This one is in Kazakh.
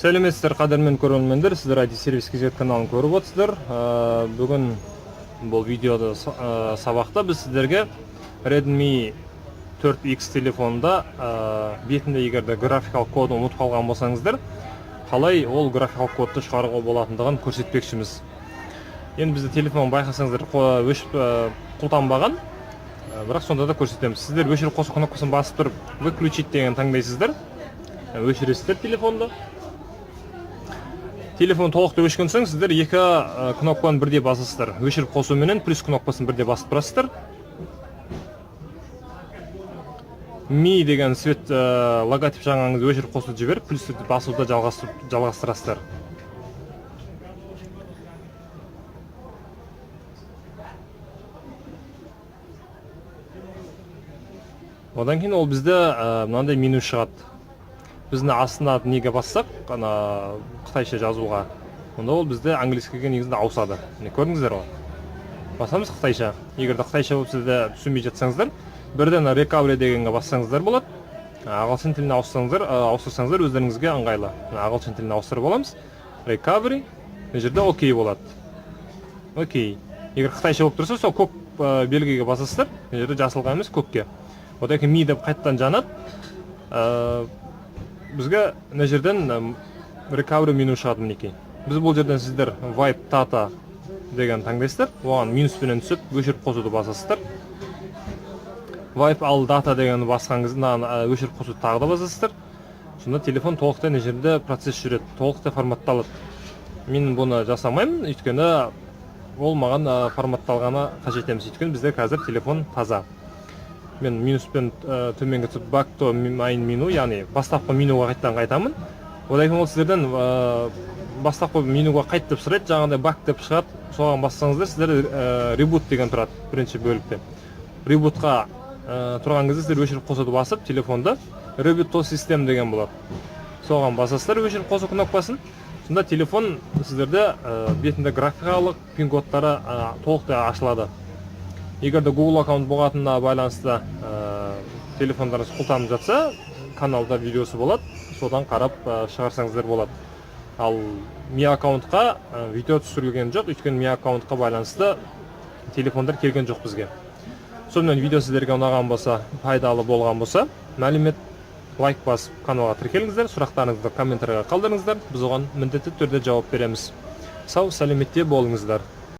Сәлеметсіздер, қадірмен көрермендер, сіздер IT сервис кезет каналын көріп отырсыздар. Бүгін бұл видеода сабақта біз сіздерге Redmi 4X телефонда бетінде егерде графикалық кодын ұмытып қалған болсаңыздар, қалай ол графикалық кодты шығаруға болатындығын көрсетпекшіміз. Енді бізді телефон байқасаңыздар өшіп құлтанбаған, бірақ сонда да көрсетеміз. Сіздер өшіріп қосу кнопкасын басып тұрып, выключить деген таңдайсыздар. Өшіресіздер телефонды. Телефон толықты өшкен соң сіздер екі кнопканы бірде басасыздар. Өшіріп қосу менен плюс кнопкасын бірде басып тұрасыздар. Mi деген свет логотип жаңаңыз өшіріп қосуды жіберіп, плюс басуды жалғастырасыздар. Одан кейін ол бізді мынандай меню шығады. Біздің астына неге бассақ, қытайша жазуға, онда ол бізді английскіге негізінде ауысады. Көрдіңіздер ғой? Басамыз қытайша. Егерде қытайша болып сізді түсінбей жатсаңыздар, бірден recovery дегенге бассаңыздар болады. Ағылшын тіліне ауыстырсаңыздар өздеріңізге ыңғайлы. Ағылшын тіліне ауыстырып аламыз. Recovery, бұл жерде окей болады. Окей. Егер қытайша болып тұрса, сол көк белгіге басасыздар, бұл жерде жасылға емес көкке. Одан кейін ми деп қайттан жанады. Бізге мына жерден recovery меню шығады мінекей. Біз бұл жерден сіздер wipe data деген таңдайсыздар. Оған минуспенен түсіп, өшіріп қосуды басасыздар. Wipe all data дегенді басқаңыздан өшіріп қосуды тағы да басасыздар. Сонда телефон толықтай мына жерде процесс жүреді, толықтай форматталады. Мен бұны жасамаймын, өйткені ол маған форматталғаны қажет емес. Өйткені бізде қазір телефон таза. Мен минуспен төменге түсіп back to main menu, яғни бастапқы менюға қайттан қайтамын. Одан кейін ол сіздерден бастапқы менюға қайт деп сұрайды, жаңағыдай back деп шығады. Соған бассаңыздар сіздер reboot деген тұрады бірінші бөлікте. Rebootқа тұрған кезде сіздер өшіріп қосуды басып, телефонда reboot to system деген болады. Соған басасыздар өшіріп қосу кнопкасын. Сонда телефон сіздерде бетінде графикалық пин-кодтары толықтай ашылады. Егерде Google аккаунт болғатынына байланысты телефондарыңыз құлтанып жатса, каналда видеосы болады, содан қарап шығарсаңыздар болады. Ал Mi аккаунтқа видео түсірілген жоқ, өйткені Mi аккаунтқа байланысты телефондар келген жоқ бізге. Сонымен видео сіздерге ұнаған болса, пайдалы болған болса, мәлімет лайк басып каналға тіркеліңіздер, сұрақтарыңызды комментарийға қалдырыңыздар, біз оған міндетті түрде жауап береміз. Сау, сәлеметте болыңыздар.